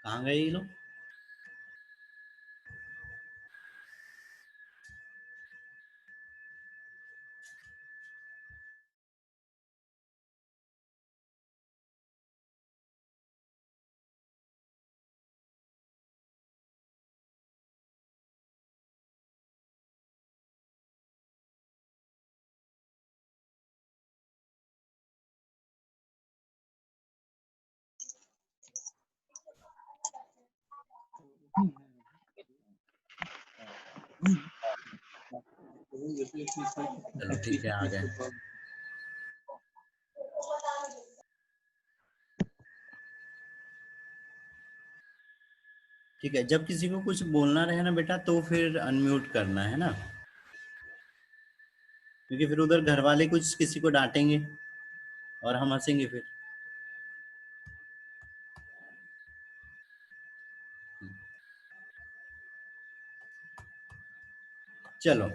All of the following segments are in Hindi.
कहाँ गए ये लोग? चलो ठीक है, आ गए। ठीक है, जब किसी को कुछ बोलना रहे ना बेटा तो फिर अनम्यूट करना है ना, क्योंकि फिर उधर घर वाले कुछ किसी को डांटेंगे और हम हंसेंगे फिर। चलो,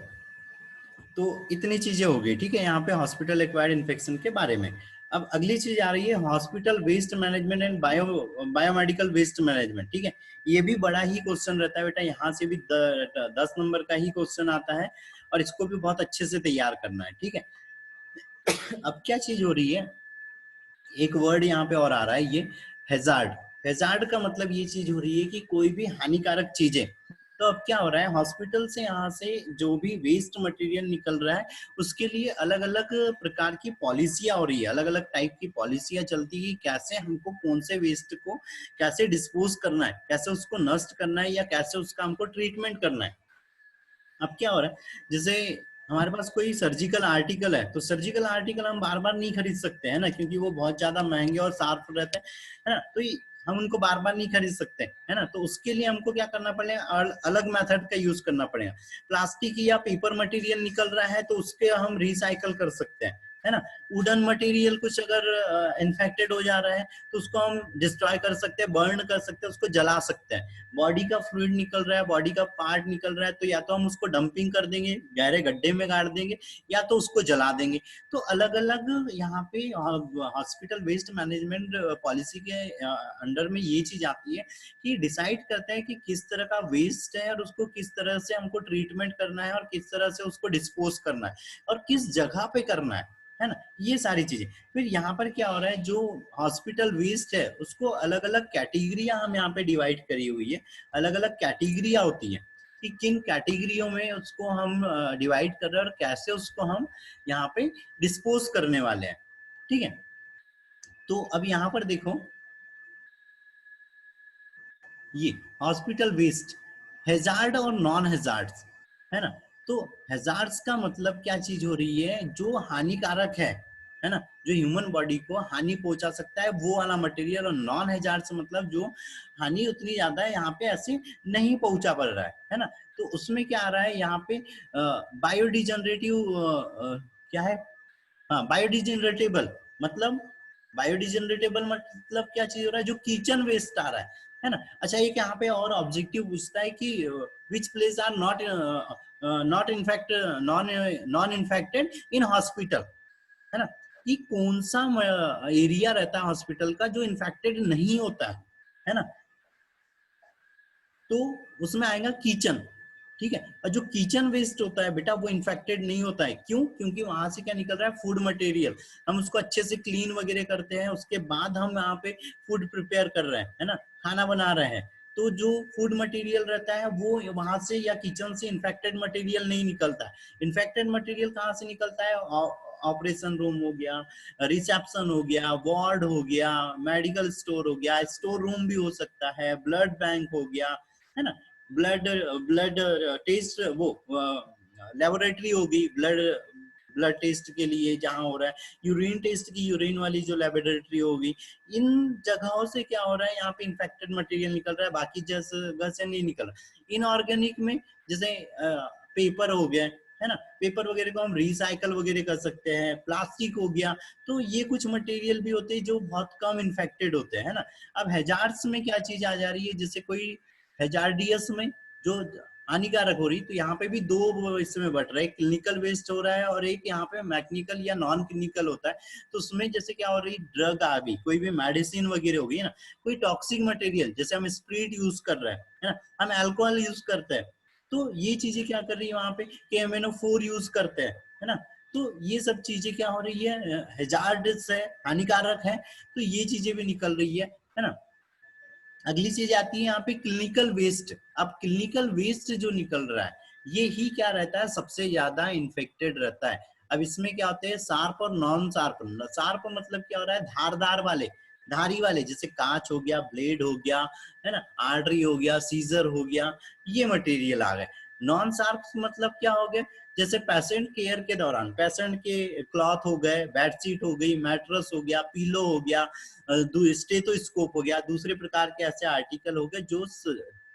तो इतनी चीजें हो गई, ठीक है, यहाँ पे हॉस्पिटल एक्वायर्ड इन्फेक्शन के बारे में। अब अगली चीज आ रही है hospital waste management and biomedical waste management. ठीक है, ये भी बड़ा ही क्वेश्चन रहता है बेटा, यहाँ से भी 10 नंबर का ही क्वेश्चन आता है और इसको भी बहुत अच्छे से तैयार करना है। ठीक है, अब क्या चीज हो रही है, एक वर्ड यहाँ पे और आ रहा है, ये हैजार्ड। हैजार्ड का मतलब ये चीज हो रही है कि कोई भी हानिकारक चीजें। तो अब क्या हो रहा है, हॉस्पिटल से यहाँ से जो भी वेस्ट मटेरियल निकल रहा है उसके लिए अलग अलग प्रकार की पॉलिसियां हो रही है, अलग अलग टाइप की पॉलिसियां चलती है, कैसे हमको कौन से वेस्ट को कैसे डिस्पोज करना है, कैसे उसको नष्ट करना है, या कैसे उसका हमको ट्रीटमेंट करना है। अब क्या हो रहा है, जैसे हमारे पास कोई सर्जिकल आर्टिकल है, तो सर्जिकल आर्टिकल हम बार बार नहीं खरीद सकते हैं ना, क्योंकि वो बहुत ज्यादा महंगे और शार्प रहते हैं, है ना, तो हम उनको बार बार नहीं खरीद सकते, है ना, तो उसके लिए हमको क्या करना पड़ेगा, अलग मेथड का यूज करना पड़ेगा। प्लास्टिक या पेपर मटेरियल निकल रहा है तो उसके हम रिसाइकल कर सकते हैं, है ना। वुडन मटेरियल कुछ अगर इन्फेक्टेड हो जा रहा है तो उसको हम डिस्ट्रॉय कर सकते हैं, बर्न कर सकते हैं, उसको जला सकते हैं। बॉडी का फ्लूइड निकल रहा है, बॉडी का पार्ट निकल रहा है, तो या तो हम उसको डंपिंग कर देंगे, गहरे गड्ढे में गाड़ देंगे, या तो उसको जला देंगे। तो अलग अलग यहाँ पे हॉस्पिटल वेस्ट मैनेजमेंट पॉलिसी के अंडर में ये चीज आती है कि डिसाइड करते हैं कि किस तरह का वेस्ट है और उसको किस तरह से हमको ट्रीटमेंट करना है और किस तरह से उसको डिस्पोज करना है और किस जगह पे करना है ना, ये सारी चीजें। फिर यहाँ पर क्या हो रहा है, जो हॉस्पिटल वेस्ट है उसको अलग अलग कैटेगरियां हम यहाँ पे डिवाइड करी हुई है, अलग अलग कैटेगरियां होती हैं कि किन कैटेगरियों में उसको हम डिवाइड कर रहे हैं और कैसे उसको हम यहाँ पे डिस्पोज करने वाले हैं। ठीक है, तो अब यहाँ पर देखो, ये हॉस्पिटल वेस्ट, हेजार्ड और नॉन हेजार्ड, है ना। तो हेजार्ड्स का मतलब क्या चीज हो रही है, जो हानिकारक है ना, जो ह्यूमन बॉडी को हानि पहुंचा सकता है वो वाला मटेरियल। और नॉन हेजार्ड्स मतलब जो हानि उतनी ज्यादा है यहाँ पे ऐसे नहीं पहुंचा पड़ रहा है ना। तो उसमें क्या आ रहा है यहाँ पे, बायोडिजनरेटिव क्या है, हाँ बायोडिजनरेटेबल, मतलब बायोडिजनरेटेबल मतलब क्या चीज हो रहा है, जो किचन वेस्ट आ रहा है ना। अच्छा, एक यहाँ पे और ऑब्जेक्टिव पूछता है कि which place are not not in fact non non infected in hospital, है ना, कि कौन सा एरिया रहता है हॉस्पिटल का जो इन्फेक्टेड नहीं होता है ना। तो उसमें आएगा किचन। ठीक है, और जो किचन वेस्ट होता है बेटा वो इन्फेक्टेड नहीं होता है, क्यों, क्योंकि वहां से क्या निकल रहा है, फूड मटेरियल। हम उसको अच्छे से क्लीन वगैरह करते हैं, उसके बाद हम यहाँ पे फूड प्रिपेयर कर रहे हैं, है ना, खाना बना रहे हैं। तो जो फूड मटेरियल रहता है वो वहां से या किचन से इन्फेक्टेड मटेरियल नहीं निकलता है। इन्फेक्टेड मटेरियल कहाँ से निकलता है, ऑपरेशन रूम हो गया, रिसेप्शन हो गया, वार्ड हो गया, मेडिकल स्टोर हो गया, स्टोर रूम भी हो सकता है, ब्लड बैंक हो गया, है ना, ब्लड ब्लड टेस्ट, वो लेबोरेटरी होगी, ब्लड ब्लड टेस्ट के लिए जहां हो रहा है, यूरिन टेस्ट की यूरिन वाली जो लेबोरेटरी होगी, इन जगहों से क्या हो रहा है, यहाँ पे इन्फेक्टेड मटेरियल निकल रहा है, बाकी जगह से नहीं निकल रहा। इनऑर्गेनिक में जैसे पेपर हो गया, है ना, पेपर वगैरह को हम रिसाइकल वगैरह कर सकते हैं, प्लास्टिक हो गया, तो ये कुछ मटेरियल भी होते हैं जो बहुत कम इन्फेक्टेड होते हैं, है ना। अब हैजार्ड्स में क्या चीज आ जा रही है, जैसे कोई हैजार्डियस में जो हानिकारक हो रही, तो यहाँ पे भी दो इसमें बट रहा है, क्लिनिकल वेस्ट हो रहा है और एक यहाँ पे मैकेनिकल या नॉन क्लिनिकल होता है। तो उसमें जैसे क्या हो रही, ड्रग आ गई, कोई भी मेडिसिन वगैरह हो गई ना, कोई टॉक्सिक मटेरियल, जैसे हम स्प्रिट यूज कर रहे हैं, है ना, हम अल्कोहल यूज करते हैं, तो ये चीजें क्या कर रही है वहां पे, KMNO4 यूज करते हैं, है ना, तो ये सब चीजें क्या हो रही है, हैजार्डस है, हानिकारक है, तो ये चीजें भी निकल रही है ना। अगली चीज आती है यहाँ पे क्लिनिकल वेस्ट। अब क्लिनिकल वेस्ट जो निकल रहा है, ये ही क्या रहता है, सबसे ज्यादा इन्फेक्टेड रहता है। अब इसमें क्या होते हैं, शार्प और नॉन शार्प। शार्प मतलब क्या हो रहा है, धारदार वाले, धारी वाले, जैसे कांच हो गया, ब्लेड हो गया, है ना, आर्टरी हो गया, सीजर हो गया, ये मटेरियल आ गए। नॉन शार्प मतलब क्या हो गया, जैसे पेशेंट केयर के दौरान पेशेंट के क्लॉथ हो गए, बेडशीट हो गई, मैट्रेस हो गया, पीलो हो गया, स्टेथोस्कोप हो गया, दूसरे प्रकार के ऐसे आर्टिकल हो गए जो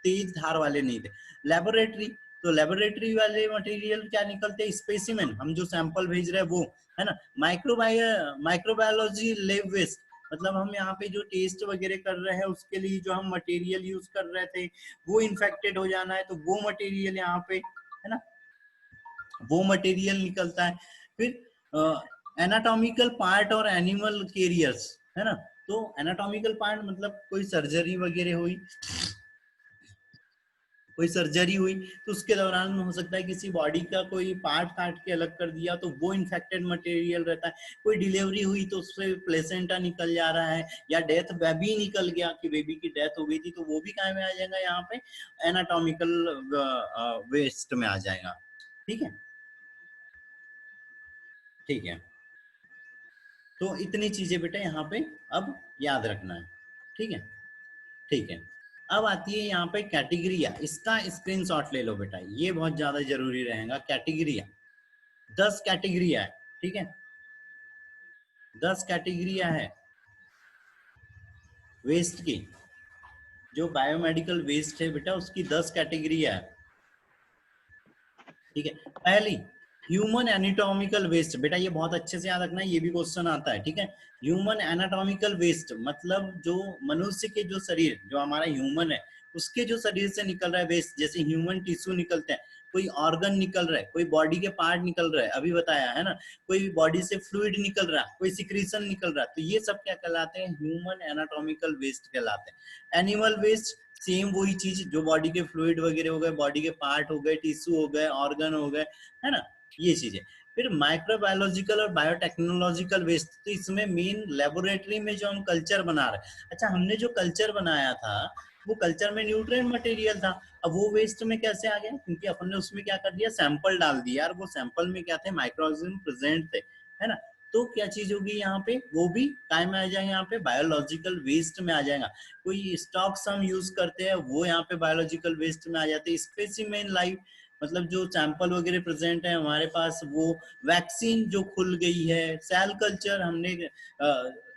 तेज धार वाले नहीं थे। लेबोरेटरी, तो लेबोरेटरी वाले मटेरियल क्या निकलते हैं, स्पेसिमेन, हम जो सैंपल भेज रहे हैं वो, है ना। माइक्रोबायोलॉजी लैब वेस्ट, मतलब हम यहाँ पे जो टेस्ट वगैरह कर रहे हैं उसके लिए जो हम मटेरियल यूज कर रहे थे वो इन्फेक्टेड हो जाना है, तो वो मटेरियल यहाँ पे, है ना, वो मटेरियल निकलता है। फिर एनाटॉमिकल पार्ट और एनिमल कैरियर्स, है ना, तो एनाटॉमिकल पार्ट मतलब कोई सर्जरी वगैरह हुई, कोई सर्जरी हुई तो उसके दौरान हो सकता है किसी बॉडी का कोई पार्ट काट के अलग कर दिया, तो वो इन्फेक्टेड मटेरियल रहता है। कोई डिलीवरी हुई तो उससे प्लेसेंटा निकल जा रहा है, या डेथ बेबी निकल गया कि बेबी की डेथ हो गई थी, तो वो भी काय में आ जाएगा, यहाँ पे एनाटॉमिकल वेस्ट में आ जाएगा। ठीक है, ठीक है, तो इतनी चीजें बेटा यहाँ पे अब याद रखना है। ठीक है, ठीक है। अब आती है यहाँ पे कैटेगरिया, इसका स्क्रीनशॉट ले लो बेटा, ये बहुत ज्यादा जरूरी रहेगा। कैटेगरिया, 10 कैटेगरिया है, ठीक है, 10 कैटेगरिया है वेस्ट की। जो बायोमेडिकल वेस्ट है बेटा उसकी 10 कैटेगरिया है। ठीक है, पहली ह्यूमन एनाटॉमिकल वेस्ट, बेटा ये बहुत अच्छे से याद रखना है, ये भी क्वेश्चन आता है। ठीक है, ह्यूमन एनाटॉमिकल वेस्ट मतलब जो मनुष्य के जो शरीर, जो हमारा ह्यूमन है उसके जो शरीर से निकल रहा है वेस्ट, जैसे ह्यूमन टिश्यू निकलते हैं, कोई ऑर्गन निकल रहा है, कोई बॉडी के पार्ट निकल रहा है, अभी बताया है ना, कोई बॉडी से फ्लूइड निकल रहा है, कोई सिक्रीशन निकल रहा है, तो ये सब क्या कहलाते हैं, ह्यूमन एनाटॉमिकल वेस्ट कहलाते हैं। एनिमल वेस्ट, सेम वही चीज, जो बॉडी के फ्लूइड वगैरह हो गए, बॉडी के पार्ट हो गए, टिश्यू हो गए, ऑर्गन हो गए, है ना, ये चीजें। फिर माइक्रोबायोलॉजिकल और बायोटेक्नोलॉजिकल वेस्ट, तो इसमें मेन लेबोरेटरी में जो हम कल्चर बना रहे हैं, अच्छा हमने जो कल्चर बनाया था वो कल्चर में न्यूट्रिएंट मटेरियल था, अब वो वेस्ट में कैसे आ गया, क्योंकि अपन ने उसमें क्या कर दिया, सैंपल डाल दिया, यार वो सैंपल में क्या थे, माइक्रो ऑर्गेनिज्म प्रेजेंट थे, है ना, तो क्या चीज होगी यहाँ पे, वो भी काय में आ जाएगा, यहाँ पे बायोलॉजिकल वेस्ट में आ जाएगा। कोई स्टॉक्स हम यूज करते हैं वो यहाँ पे बायोलॉजिकल वेस्ट में आ जाते हैं। स्पेसिमेन लाइव मतलब जो सैंपल वगैरह प्रेजेंट है हमारे पास, वो वैक्सीन जो खुल गई है, सेल कल्चर हमने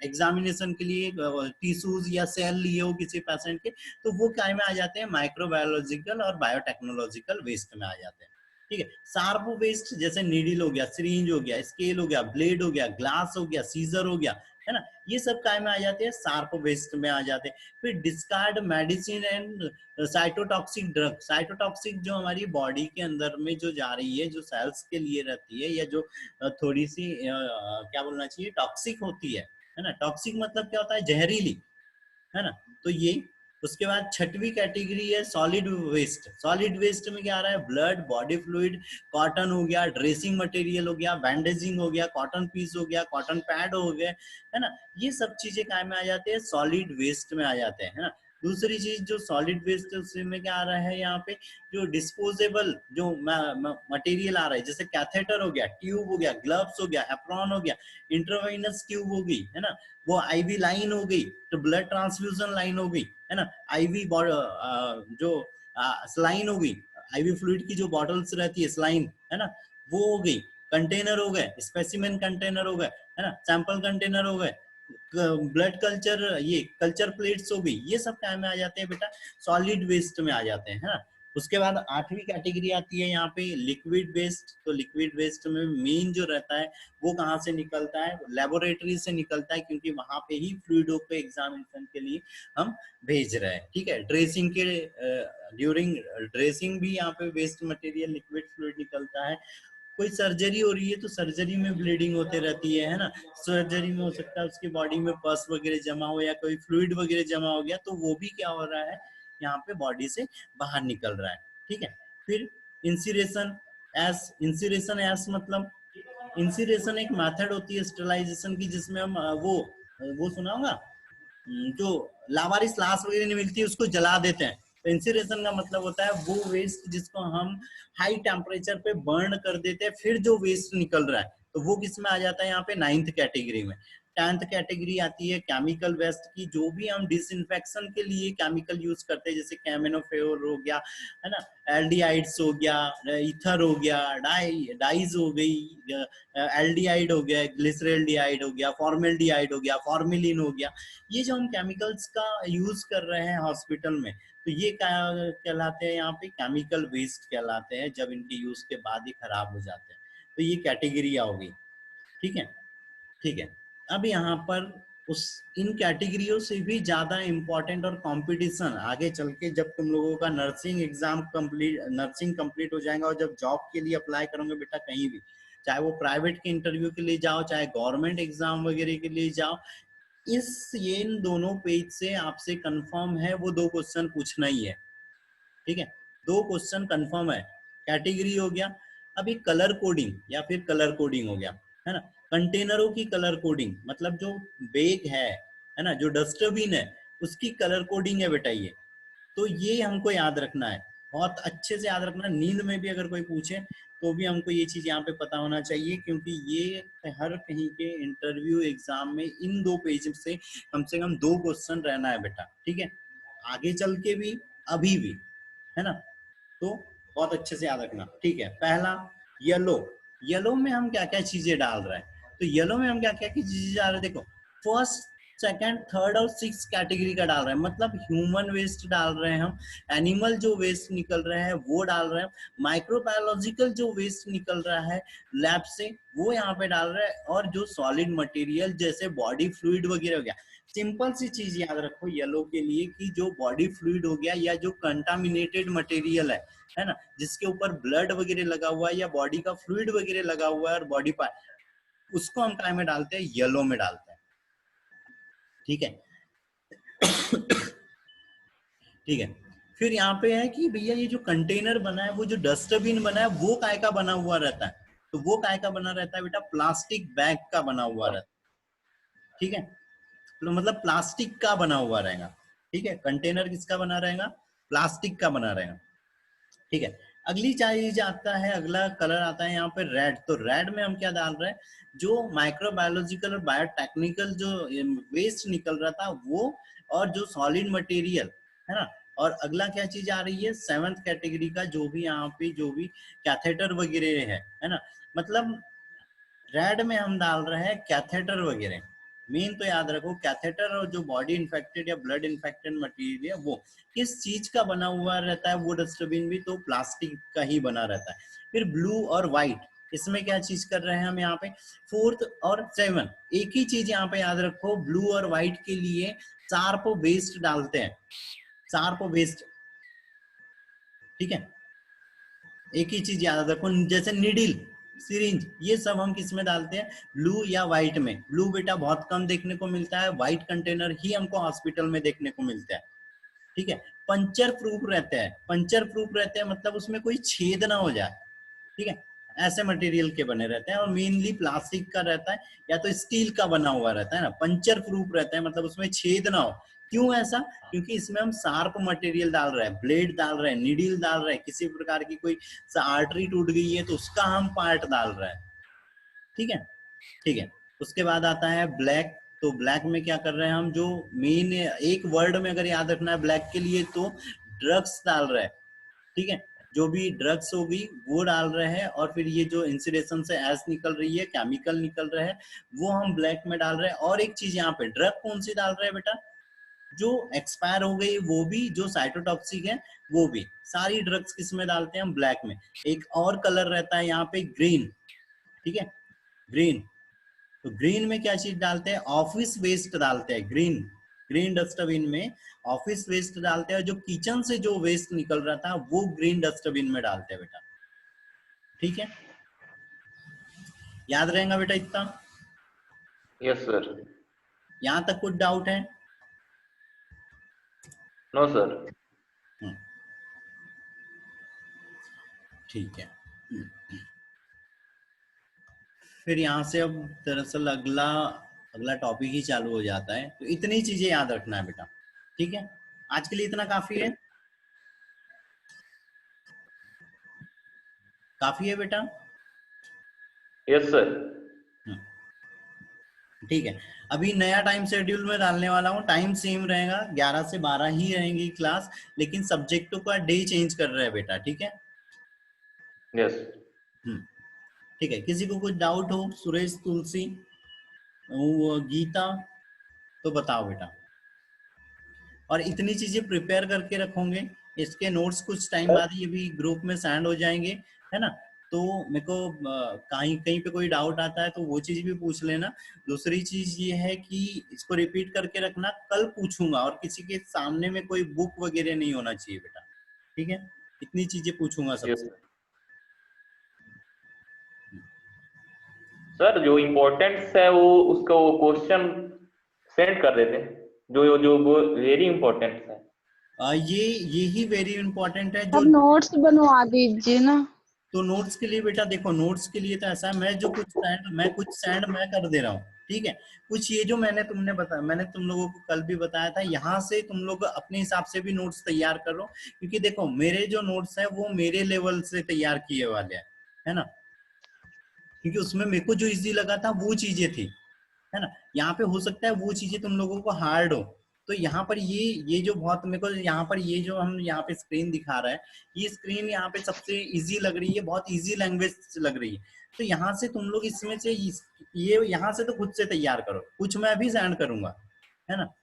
एग्जामिनेशन के लिए टिश्यूज या सेल लिए हो किसी पेशेंट के, तो वो क्या में आ जाते हैं, माइक्रोबायोलॉजिकल और बायोटेक्नोलॉजिकल वेस्ट में आ जाते हैं। ठीक है, शार्प वेस्ट जैसे नीडल हो गया, सिरिंज हो गया, स्केल हो गया, ब्लेड हो गया, ग्लास हो गया, सीजर हो गया, है ना, ये सब काय में आ जाते हैं, शार्प वेस्ट में आ जाते हैं। फिर discard medicine and cytotoxic drug, cytotoxic जो हमारी बॉडी के अंदर में जो जा रही है, जो सेल्स के लिए रहती है, या जो थोड़ी सी क्या बोलना चाहिए, टॉक्सिक होती है ना, टॉक्सिक मतलब क्या होता है, जहरीली, है ना, तो ये। उसके बाद छठवीं कैटेगरी है सॉलिड वेस्ट। सॉलिड वेस्ट में क्या आ रहा है, ब्लड, बॉडी फ्लूइड, कॉटन हो गया, ड्रेसिंग मटेरियल हो गया, बैंडेजिंग हो गया, कॉटन पीस हो गया, कॉटन पैड हो गए, है ना, ये सब चीजें काय में आ जाते हैं, सॉलिड वेस्ट में आ जाते हैं, है ना। दूसरी चीज जो सॉलिड वेस्ट है उसमें क्या आ रहा है, यहाँ पे जो डिस्पोजेबल जो मटेरियल आ रहा है, जैसे कैथेटर हो गया, ट्यूब हो गया, ग्लव्स हो गया, एप्रॉन हो गया, इंट्रावेनस ट्यूब हो गई, है ना, वो आईवी लाइन हो गई, तो ब्लड ट्रांसफ्यूजन लाइन हो गई, है ना, आईवी जो स्लाइन हो गई, आईवी फ्लूइड की जो बॉटल्स रहती है स्लाइन, है ना, वो हो गई, कंटेनर हो गए, स्पेसिमेन कंटेनर हो गए, है ना, सैंपल कंटेनर हो गए, ब्लड कल्चर, ये कल्चर प्लेट्स हो गई, ये सब क्या में आ जाते हैं बेटा, सॉलिड वेस्ट में आ जाते हैं, है ना। उसके बाद 8वीं कैटेगरी आती है यहाँ पे लिक्विड वेस्ट। तो लिक्विड वेस्ट में मेन जो रहता है वो कहाँ से निकलता है, लेबोरेटरी से निकलता है, क्योंकि वहां पे ही फ्लूइडो को एग्जामिनेशन के लिए हम भेज रहे हैं। ठीक है, ड्रेसिंग के ड्यूरिंग ड्रेसिंग भी यहाँ पे वेस्ट मटेरियल लिक्विड फ्लूइड निकलता है। कोई सर्जरी हो रही है तो सर्जरी में ब्लीडिंग होते रहती है ना, सर्जरी में हो सकता है उसकी बॉडी में पस वगैरह जमा हो या कोई फ्लूइड वगैरह जमा हो गया, तो वो भी क्या हो रहा है यहाँ पे बॉडी से बाहर निकल रहा है। ठीक है, फिर इंसिरेशन इंसिरेशन एस मतलब इंसिरेशन एक मेथड होती है स्टरलाइजेशन की, जिसमें हम वो सुना होगा, जो लावारिस लाश वगैरह नहीं मिलती उसको जला देते हैं। तो इंसिनेरेशन का मतलब होता है वो वेस्ट जिसको हम हाई टेम्परेचर पे बर्न कर देते हैं, फिर जो वेस्ट निकल रहा है, तो वो किस में आ जाता है यहाँ पे 9th कैटेगरी में। 10th कैटेगरी आती है केमिकल वेस्ट की, जो भी हम डिसइंफेक्शन के लिए केमिकल यूज करते हैं, जैसे कैमिनोफेयर हो गया, है ना, एल्डिहाइड्स हो गया, ईथर हो गया, डाइज हो गई, एल्डिहाइड हो गया, ग्लिसरेल्डिहाइड हो गया, फॉर्मेल्डिहाइड हो गया, फॉर्मेलिन हो गया, ये जो हम केमिकल्स का यूज कर रहे हैं हॉस्पिटल में, तो ये क्या कहलाते हैं यहाँ पे, केमिकल वेस्ट कहलाते हैं, जब इनके यूज के बाद ही खराब हो जाते हैं। तो ये कैटेगरी होगी। ठीक है, ठीक है। अब यहाँ पर उस इन कैटेगरियों से भी ज्यादा इंपॉर्टेंट और कंपटीशन आगे चल के, जब तुम लोगों का नर्सिंग कंप्लीट हो जाएगा और जब जॉब के लिए अप्लाई करोगे बेटा कहीं भी, चाहे वो प्राइवेट के इंटरव्यू के लिए जाओ, चाहे गवर्नमेंट एग्जाम वगैरह के लिए जाओ, ये इन दोनों पेज से आपसे कंफर्म है वो 2 क्वेश्चन पूछना ही है। ठीक है, 2 क्वेश्चन कंफर्म है। कैटेगरी हो गया, अभी कलर कोडिंग या फिर कलर कोडिंग हो गया, है ना, कंटेनरों की कलर कोडिंग, मतलब जो बैग है ना, जो डस्टबिन है उसकी कलर कोडिंग है बेटा ये। तो ये हमको याद रखना है, बहुत अच्छे से याद रखना। नींद में भी अगर कोई पूछे तो भी हमको ये चीज यहाँ पे पता होना चाहिए, क्योंकि ये हर कहीं के इंटरव्यू एग्जाम में इन 2 पेज से कम 2 क्वेश्चन रहना है बेटा। ठीक है, आगे चल के भी, अभी भी, है ना, तो बहुत अच्छे से याद रखना। ठीक है, पहला येलो। येलो में हम क्या क्या चीजें डाल रहे हैं, तो येलो में हम क्या क्या चीजें डाल रहे हैं, देखो, फर्स्ट सेकंड थर्ड और 6 कैटेगरी का डाल रहे हैं, मतलब ह्यूमन वेस्ट डाल रहे हैं हम, एनिमल जो वेस्ट निकल रहे हैं वो डाल रहे हैं, माइक्रोबायोलॉजिकल जो वेस्ट निकल रहा है लैब से वो यहाँ पे डाल रहे हैं, और जो सॉलिड मटेरियल जैसे बॉडी फ्लूइड वगैरह हो गया। सिंपल सी चीज याद रखो येलो के लिए, कि जो बॉडी फ्लूइड हो गया या जो कंटामिनेटेड मटेरियल है ना, जिसके ऊपर ब्लड वगैरह लगा हुआ है या बॉडी का फ्लूइड वगैरह लगा हुआ है और बॉडी पार्ट, उसको हम काय में डालते हैं, येलो में डालते हैं। ठीक है, ठीक है। फिर यहाँ पे है कि भैया ये जो कंटेनर बना है, वो जो डस्टबिन बना है वो काय का बना हुआ रहता है, तो वो काय का बना रहता है बेटा, प्लास्टिक बैग का बना हुआ रहता है। ठीक है, तो मतलब प्लास्टिक का बना हुआ रहेगा। ठीक है, कंटेनर किसका बना रहेगा, प्लास्टिक का बना रहेगा। ठीक है, अगली चीज आता है, अगला कलर आता है यहाँ पे रेड। तो रेड में हम क्या डाल रहे हैं, जो माइक्रोबायोलॉजिकल और बायोटेक्निकल जो वेस्ट निकल रहा था वो, और जो सॉलिड मटेरियल, है ना। और अगला क्या चीज आ रही है, 7th कैटेगरी का, जो भी यहाँ पे जो भी कैथेटर वगैरह है ना, मतलब रेड में हम डाल रहे हैं कैथेटर वगैरह। मेन तो याद रखो, कैथेटर और जो बॉडी इन्फेक्टेड या ब्लड इन्फेक्टेड मटेरियल है वो किस चीज का बना हुआ रहता है, वो डस्टबिन भी तो प्लास्टिक का ही बना रहता है। फिर ब्लू और व्हाइट, इसमें क्या चीज कर रहे हैं हम यहाँ पे, 4th और 7 एक ही चीज यहाँ पे याद रखो, ब्लू और व्हाइट के लिए शार्प वेस्ट डालते हैं, शार्प वेस्ट। ठीक है, एक ही चीज याद रखो, जैसे निडिल, सिरिंज, ये सब हम किस में डालते हैं, ब्लू या व्हाइट में। ब्लू बेटा बहुत कम देखने को मिलता है, व्हाइट कंटेनर ही हमको हॉस्पिटल में देखने को मिलता है। ठीक है, पंचर प्रूफ रहते हैं, पंचर प्रूफ रहते हैं मतलब उसमें कोई छेद ना हो जाए। ठीक है, ऐसे मटेरियल के बने रहते हैं, और मेनली प्लास्टिक का रहता है या तो स्टील का बना हुआ रहता है ना, पंचर प्रूफ रहता है मतलब उसमें छेद ना हो। क्यों ऐसा, क्योंकि इसमें हम शार्प मटेरियल डाल रहे हैं, ब्लेड डाल रहे हैं, नीडल डाल रहे हैं, किसी प्रकार की कोई आर्टरी टूट गई है तो उसका हम पार्ट डाल रहे हैं। ठीक है, ठीक है। उसके बाद आता है ब्लैक। तो ब्लैक में क्या कर रहे हैं हम, जो मेन एक वर्ड में अगर याद रखना है ब्लैक के लिए, तो ड्रग्स डाल रहे हैं। ठीक है, जो भी ड्रग्स होगी वो डाल रहे हैं, और फिर ये जो इंसिडेशन से एस निकल रही है, केमिकल निकल रहे हैं, वो हम ब्लैक में डाल रहे हैं। और एक चीज यहाँ पे ड्रग कौन सी डाल रहे हैं बेटा, जो एक्सपायर हो गई वो भी, जो साइटोटॉक्सिक है वो भी। सारी ड्रग्स किस में डालते हैं हम? ब्लैक में। एक और कलर रहता है यहाँ पे ग्रीन, ठीक है, ग्रीन। तो ग्रीन में क्या चीज डालते हैं? ऑफिस वेस्ट डालते हैं। ग्रीन, ग्रीन डस्टबिन में ऑफिस वेस्ट डालते हैं। जो किचन से जो वेस्ट निकल रहा था वो ग्रीन डस्टबिन में डालते हैं बेटा, ठीक है। याद रहेगा बेटा इतना? Yes sir. यहां तक कुछ डाउट है? No sir. ठीक है। फिर यहाँ से अब दरअसल अगला अगला टॉपिक ही चालू हो जाता है। तो इतनी चीजें याद रखना है बेटा, ठीक है। आज के लिए इतना काफी है, काफी है बेटा। Yes sir. ठीक है। अभी नया टाइम शेड्यूल में डालने वाला हूँ। टाइम सेम रहेगा, 11 से 12 ही रहेंगी क्लास, लेकिन सब्जेक्टों का डे चेंज कर रहे हैं बेटा, ठीक है। यस। ठीक है। किसी को कुछ डाउट हो? सुरेश, तुलसी, वो गीता, तो बताओ बेटा। और इतनी चीजें प्रिपेयर करके रखोगे। इसके नोट्स कुछ टाइम बाद ये भी ग्रुप में सेंड हो जाएंगे, है ना। तो मेरे को कहीं कहीं पे कोई डाउट आता है तो वो चीज भी पूछ लेना। दूसरी चीज ये है कि इसको रिपीट करके रखना, कल पूछूंगा, और किसी के सामने में कोई बुक वगैरह नहीं होना चाहिए बेटा, ठीक है। इतनी चीजें पूछूंगा यस सबसे। सर, जो इम्पोर्टेंट्स है वो उसका वो क्वेश्चन सेंड कर देते, जो जो वो वेरी इम्पोर्टेंट है। ये ही वेरी इंपॉर्टेंट है जो। अब नोट्स बनवा दीजिए ना। तो नोट्स के लिए बेटा देखो, नोट्स के लिए तो ऐसा है, मैं कुछ सेंड मैं कर दे रहा हूँ, ठीक है। कुछ ये जो मैंने तुम लोगों को कल भी बताया था, यहाँ से तुम लोग अपने हिसाब से भी नोट्स तैयार करो। क्योंकि देखो मेरे जो नोट्स है वो मेरे लेवल से तैयार किए वाले हैं, है ना। क्योंकि उसमें मेरे को जो इजी लगा था वो चीजें थी, है ना। यहाँ पे हो सकता है वो चीजें तुम लोगों को हार्ड हो। तो यहाँ पर ये जो बहुत मेरे को यहाँ पर ये जो हम यहाँ पे स्क्रीन दिखा रहा है, ये स्क्रीन यहाँ पे सबसे इजी लग रही है, बहुत इजी लैंग्वेज लग रही है। तो यहाँ से तुम लोग इसमें से ये यहाँ से तो खुद से तैयार करो, कुछ मैं भी सेंड करूंगा, है ना।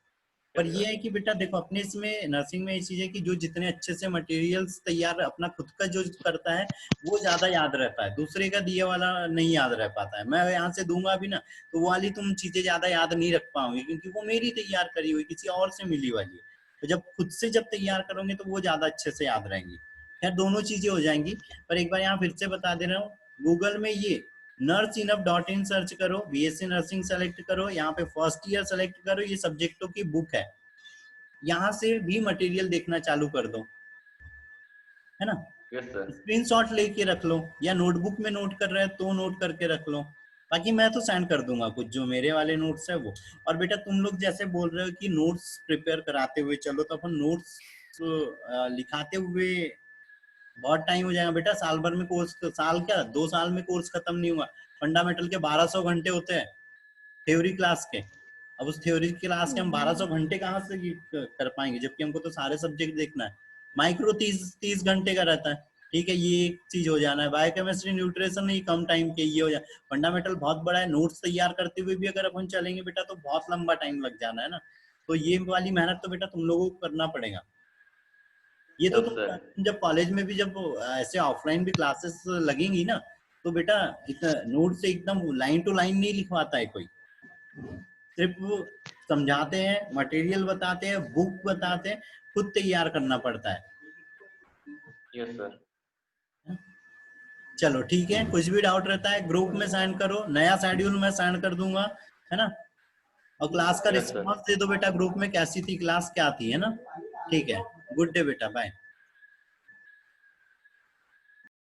पर ये है कि बेटा देखो, अपने इसमें नर्सिंग में ये चीज है कि जो जितने अच्छे से मटेरियल्स तैयार अपना खुद का जो करता है वो ज्यादा याद रहता है, दूसरे का दिया वाला नहीं याद रह पाता है। मैं यहाँ से दूंगा भी ना तो वो वाली तुम चीजें ज्यादा याद नहीं रख पाओगे, क्योंकि वो मेरी तैयार करी हुई किसी और से मिली वाली है। तो जब खुद से जब तैयार करोगे तो वो ज्यादा अच्छे से याद रहेंगी। खैर दोनों चीजें हो जाएंगी। पर एक बार यहाँ फिर से बता दे रहा हूँ, गूगल में ये nursinup.in सर्च करो, बीएससी नर्सिंग सेलेक्ट करो, यहाँ पे फर्स्ट ईयर सेलेक्ट करो, ये सब्जेक्टों की बुक है। यहाँ से भी मटेरियल देखना चालू कर दो, है ना। Yes sir. स्क्रीनशॉट लेके रख लो, या नोटबुक में नोट कर रहे हैं तो नोट करके रख लो। बाकी मैं तो सेंड कर दूंगा कुछ जो मेरे वाले नोट्स है वो। और बेटा तुम लोग जैसे बोल रहे हो कि नोट्स प्रिपेयर कराते हुए चलो, तो अपन नोट्स लिखाते हुए बहुत टाइम हो जाएगा बेटा। साल भर में कोर्स, साल क्या 2 साल में कोर्स खत्म नहीं हुआ। फंडामेंटल के 1200 घंटे होते हैं थ्योरी क्लास के। अब उस थ्योरी क्लास के हम 1200 घंटे कहाँ से कर पाएंगे, जबकि हमको तो सारे सब्जेक्ट देखना है। माइक्रो 30 घंटे का रहता है, ठीक है। ये एक चीज हो जाना है। बायोकेमिस्ट्री, न्यूट्रिशन नहीं, कम टाइम के ये हो जाए। फंडामेंटल बहुत बड़ा है, नोट्स तैयार करते हुए भी अगर अपन चलेंगे बेटा तो बहुत लंबा टाइम लग जाना है ना। तो ये वाली मेहनत तो बेटा तुम लोगों को करना पड़ेगा। ये तो यस सर। तुम जब कॉलेज में भी जब ऐसे ऑफलाइन भी क्लासेस लगेंगी ना, तो बेटा इतना नोट से एकदम लाइन टू लाइन नहीं लिखवाता है कोई, सिर्फ समझाते हैं, मटेरियल बताते हैं, बुक बताते हैं, खुद तैयार करना पड़ता है। Yes sir. चलो ठीक है, कुछ भी डाउट रहता है ग्रुप में सेंड करो, नया शेड्यूल मैं सेंड कर दूंगा, है ना। और क्लास का यस सर। रिस्पॉन्स दे दो बेटा ग्रुप में, कैसी थी क्लास, क्या थी, है ना। ठीक है, गुड डे बेटा, बाय।